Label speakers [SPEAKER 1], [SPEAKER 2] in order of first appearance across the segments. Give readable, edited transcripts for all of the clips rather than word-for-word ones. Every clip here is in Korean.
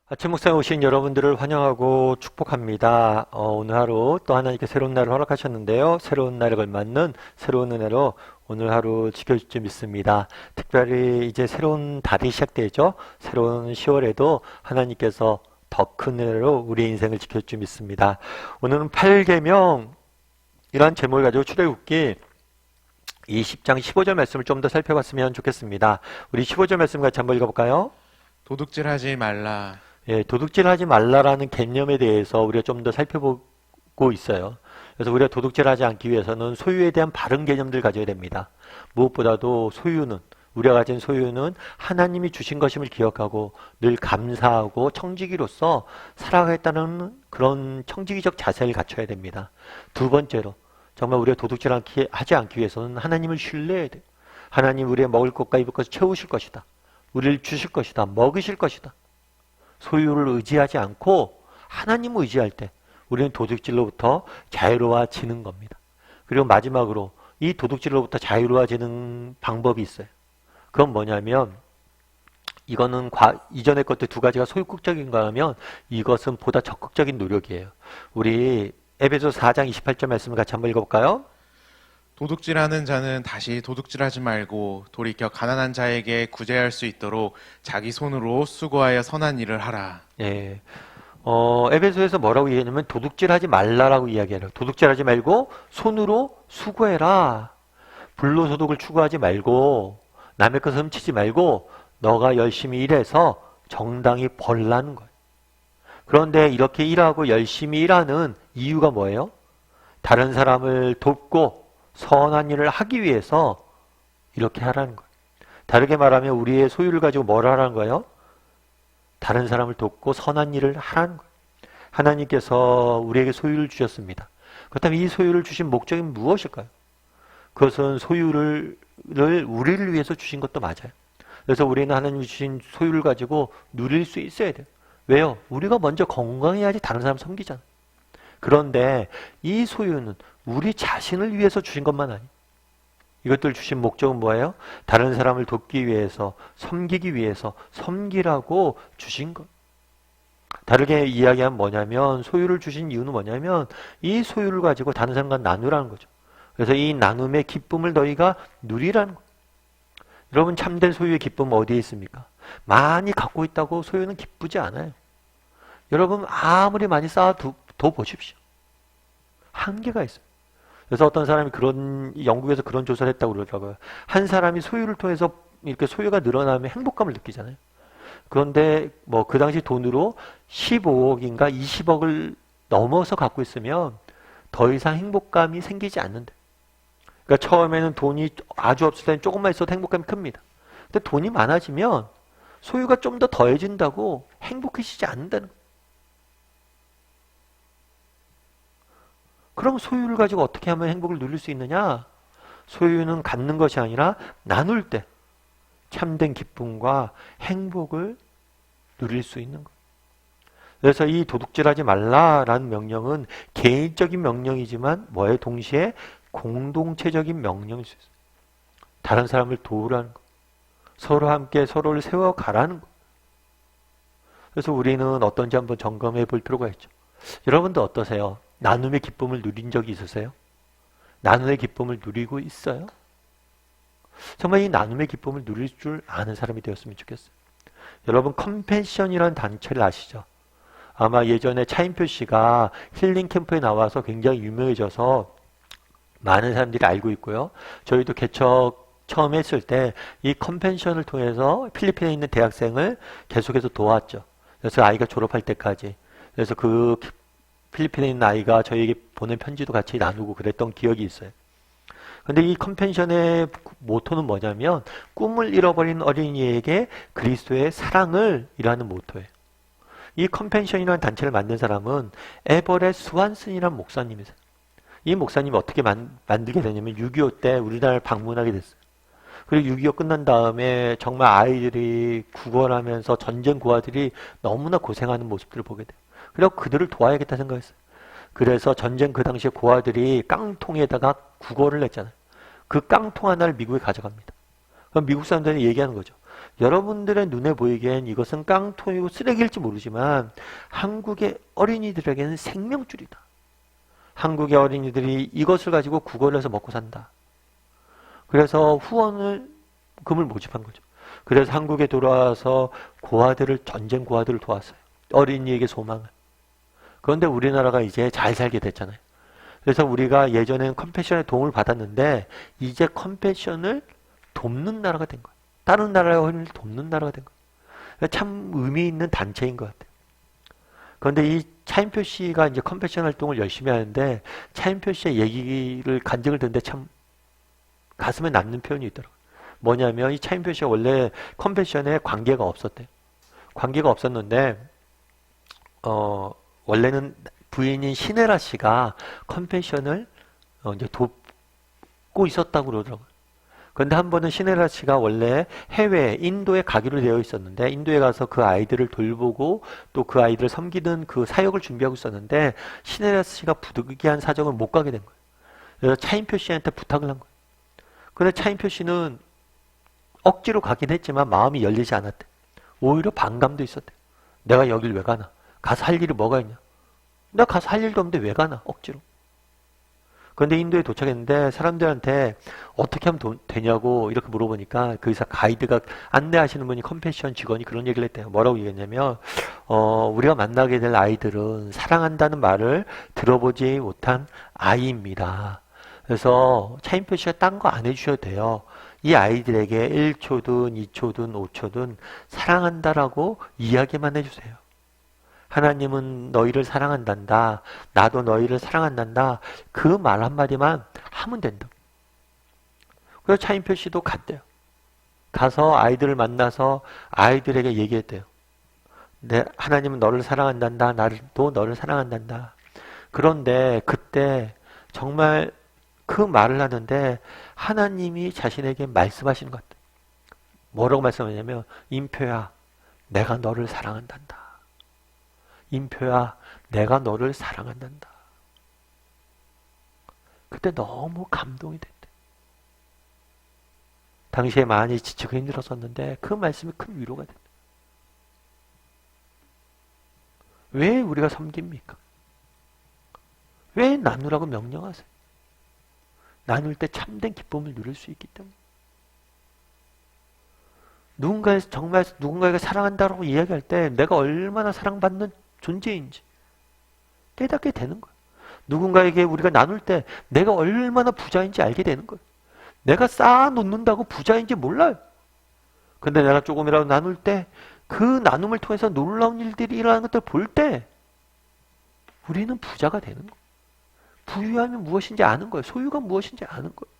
[SPEAKER 1] 아침 목상에 오신 여러분들을 환영하고 축복합니다. 오늘 하루 또 하나님께 새로운 날을 허락하셨는데요. 새로운 날에 걸맞는 새로운 은혜로 오늘 하루 지켜줄 줄 믿습니다. 특별히 이제 새로운 달이 시작되죠. 새로운 10월에도 하나님께서 더 큰 은혜로 우리의 인생을 지켜줄 줄 믿습니다. 오늘은 8계명 이란 제목을 가지고 출애굽기 20장 15절 말씀을 좀 더 살펴봤으면 좋겠습니다. 우리 15절 말씀 같이 한번 읽어볼까요?
[SPEAKER 2] 도둑질하지 말라.
[SPEAKER 1] 예, 도둑질하지 말라라는 개념에 대해서 우리가 좀 더 살펴보고 있어요. 그래서 우리가 도둑질하지 않기 위해서는 소유에 대한 바른 개념들을 가져야 됩니다. 무엇보다도 소유는, 우리가 가진 소유는 하나님이 주신 것임을 기억하고 늘 감사하고 청지기로서 살아가겠다는 그런 청지기적 자세를 갖춰야 됩니다. 두 번째로 정말 우리가 도둑질하지 않기 위해서는 하나님을 신뢰해야 돼요. 하나님 우리의 먹을 것과 입을 것을 채우실 것이다. 우리를 주실 것이다. 먹으실 것이다. 소유를 의지하지 않고 하나님을 의지할 때 우리는 도둑질로부터 자유로워지는 겁니다. 그리고 마지막으로 이 도둑질로부터 자유로워지는 방법이 있어요. 그건 뭐냐면 이거는 이전의 것들 두 가지가 소극적인가 하면 이것은 보다 적극적인 노력이에요. 우리 에베소 4장 28절 말씀을 같이 한번 읽어볼까요?
[SPEAKER 2] 도둑질하는 자는 다시 도둑질하지 말고 돌이켜 가난한 자에게 구제할 수 있도록 자기 손으로 수고하여 선한 일을 하라.
[SPEAKER 1] 예. 에베소에서 뭐라고 얘기하냐면 도둑질하지 말라라고 이야기해요. 도둑질하지 말고 손으로 수고해라. 불로소득을 추구하지 말고 남의 것을 훔치지 말고 너가 열심히 일해서 정당히 벌라는 거예요. 그런데 이렇게 일하고 열심히 일하는 이유가 뭐예요? 다른 사람을 돕고 선한 일을 하기 위해서 이렇게 하라는 거예요. 다르게 말하면 우리의 소유를 가지고 뭘 하라는 거예요? 다른 사람을 돕고 선한 일을 하라는 거예요. 하나님께서 우리에게 소유를 주셨습니다. 그렇다면 이 소유를 주신 목적이 무엇일까요? 그것은 소유를 우리를 위해서 주신 것도 맞아요. 그래서 우리는 하나님이 주신 소유를 가지고 누릴 수 있어야 돼요. 왜요? 우리가 먼저 건강해야지 다른 사람 섬기잖아요. 그런데 이 소유는 우리 자신을 위해서 주신 것만 아니에요. 이것들 주신 목적은 뭐예요? 다른 사람을 돕기 위해서, 섬기기 위해서, 섬기라고 주신 것. 다르게 이야기하면 뭐냐면 소유를 주신 이유는 뭐냐면 이 소유를 가지고 다른 사람과 나누라는 거죠. 그래서 이 나눔의 기쁨을 너희가 누리라는 거예요. 여러분 참된 소유의 기쁨은 어디에 있습니까? 많이 갖고 있다고 소유는 기쁘지 않아요. 여러분 아무리 많이 쌓아도 보십시오. 한계가 있어요. 그래서 어떤 사람이 영국에서 그런 조사를 했다고 그러더라고요. 한 사람이 소유를 통해서 이렇게 소유가 늘어나면 행복감을 느끼잖아요. 그런데 뭐 그 당시 돈으로 15억인가 20억을 넘어서 갖고 있으면 더 이상 행복감이 생기지 않는데. 그러니까 처음에는 돈이 아주 없을 때는 조금만 있어도 행복감이 큽니다. 근데 돈이 많아지면 소유가 좀 더 더해진다고 행복해지지 않는다는 거예요. 그럼 소유를 가지고 어떻게 하면 행복을 누릴 수 있느냐? 소유는 갖는 것이 아니라 나눌 때 참된 기쁨과 행복을 누릴 수 있는 거예요. 그래서 이 도둑질하지 말라라는 명령은 개인적인 명령이지만 뭐에 동시에 공동체적인 명령일 수 있어요. 다른 사람을 도우라는 거. 서로 함께 서로를 세워가라는 거. 그래서 우리는 어떤지 한번 점검해 볼 필요가 있죠. 여러분도 어떠세요? 나눔의 기쁨을 누린 적이 있으세요? 나눔의 기쁨을 누리고 있어요? 정말 이 나눔의 기쁨을 누릴 줄 아는 사람이 되었으면 좋겠어요. 여러분 컴패션이라는 단체를 아시죠? 아마 예전에 차인표 씨가 힐링 캠프에 나와서 굉장히 유명해져서 많은 사람들이 알고 있고요. 저희도 개척 처음 했을 때 이 컴패션을 통해서 필리핀에 있는 대학생을 계속해서 도왔죠. 그래서 아이가 졸업할 때까지. 그래서 그 필리핀에 있는 아이가 저희에게 보낸 편지도 같이 나누고 그랬던 기억이 있어요. 근데 이 컴패션의 모토는 뭐냐면 꿈을 잃어버린 어린이에게 그리스도의 사랑을 이라는 모토예요. 이 컴패션이라는 단체를 만든 사람은 에버렛 스완슨이라는 목사님이세요. 이 목사님이 어떻게 만들게 되냐면 6.25 때 우리나라를 방문하게 됐어요. 그리고 6.25 끝난 다음에 정말 아이들이 구걸하면서 전쟁 고아들이 너무나 고생하는 모습들을 보게 돼요. 그래서 그들을 도와야겠다 생각했어요. 그래서 전쟁 그 당시에 고아들이 깡통에다가 구걸을 했잖아요. 그 깡통 하나를 미국에 가져갑니다. 그럼 미국 사람들이 얘기하는 거죠. 여러분들의 눈에 보이기엔 이것은 깡통이고 쓰레기일지 모르지만 한국의 어린이들에게는 생명줄이다. 한국의 어린이들이 이것을 가지고 국어를 해서 먹고 산다. 그래서 금을 모집한 거죠. 그래서 한국에 돌아와서 전쟁 고아들을 도왔어요. 어린이에게 소망을. 그런데 우리나라가 이제 잘 살게 됐잖아요. 그래서 우리가 예전엔 컴패션의 도움을 받았는데 이제 컴패션을 돕는 나라가 된 거예요. 다른 나라의 어린이를 돕는 나라가 된 거예요. 참 의미 있는 단체인 것 같아요. 그런데 이 차인표 씨가 이제 컴패션 활동을 열심히 하는데 차인표 씨의 얘기를 간증을 듣는데 참 가슴에 남는 표현이 있더라고요. 뭐냐면 이 차인표 씨가 원래 컴패션에 관계가 없었대요. 관계가 없었는데 원래는 부인인 시네라 씨가 컴패션을 이제 돕고 있었다고 그러더라고요. 그런데 한 번은 시네라 씨가 원래 해외 인도에 가기로 되어 있었는데 인도에 가서 그 아이들을 돌보고 또 그 아이들을 섬기는 그 사역을 준비하고 있었는데 시네라 씨가 부득이한 사정을 못 가게 된 거예요. 그래서 차인표 씨한테 부탁을 한 거예요. 그런데 차인표 씨는 억지로 가긴 했지만 마음이 열리지 않았대. 오히려 반감도 있었대. 내가 여길 왜 가나? 가서 할 일이 뭐가 있냐? 내가 가서 할 일도 없는데 왜 가나? 억지로. 그런데 인도에 도착했는데 사람들한테 어떻게 하면 되냐고 이렇게 물어보니까 거기서 가이드가 안내하시는 분이 컴패션 직원이 그런 얘기를 했대요. 뭐라고 얘기했냐면 우리가 만나게 될 아이들은 사랑한다는 말을 들어보지 못한 아이입니다. 그래서 차인표 씨가 딴 거 안 해주셔도 돼요. 이 아이들에게 1초든 2초든 5초든 사랑한다라고 이야기만 해주세요. 하나님은 너희를 사랑한단다. 나도 너희를 사랑한단다. 그 말 한마디만 하면 된다. 그래서 차인표 씨도 갔대요. 가서 아이들을 만나서 아이들에게 얘기했대요. 하나님은 너를 사랑한단다. 나도 너를 사랑한단다. 그런데 그때 정말 그 말을 하는데 하나님이 자신에게 말씀하시는 것 같아요. 뭐라고 말씀하냐면 임표야 내가 너를 사랑한단다. 임표야 내가 너를 사랑한단다. 그때 너무 감동이 됐대. 당시에 많이 지치고 힘들었었는데 그 말씀이 큰 위로가 됐대. 왜 우리가 섬깁니까? 왜 나누라고 명령하세요? 나눌 때 참된 기쁨을 누릴 수 있기 때문에. 누군가에게 사랑한다고 이야기할 때 내가 얼마나 사랑받는 존재인지 깨닫게 되는 거예요. 누군가에게 우리가 나눌 때 내가 얼마나 부자인지 알게 되는 거예요. 내가 쌓아놓는다고 부자인지 몰라요. 근데 내가 조금이라도 나눌 때 그 나눔을 통해서 놀라운 일들이 일어나는 것들을 볼 때 우리는 부자가 되는 거예요. 부유함이 무엇인지 아는 거예요. 소유가 무엇인지 아는 거예요.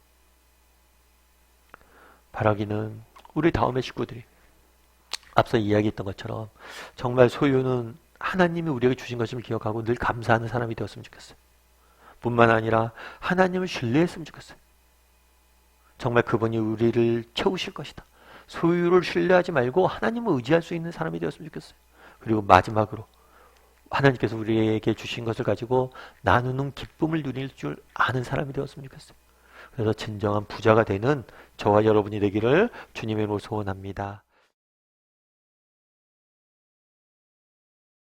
[SPEAKER 1] 바라기는 우리 다음의 식구들이 앞서 이야기했던 것처럼 정말 소유는 하나님이 우리에게 주신 것임을 기억하고 늘 감사하는 사람이 되었으면 좋겠어요. 뿐만 아니라 하나님을 신뢰했으면 좋겠어요. 정말 그분이 우리를 채우실 것이다. 소유를 신뢰하지 말고 하나님을 의지할 수 있는 사람이 되었으면 좋겠어요. 그리고 마지막으로 하나님께서 우리에게 주신 것을 가지고 나누는 기쁨을 누릴 줄 아는 사람이 되었으면 좋겠어요. 그래서 진정한 부자가 되는 저와 여러분이 되기를 주님의 이름으로 소원합니다.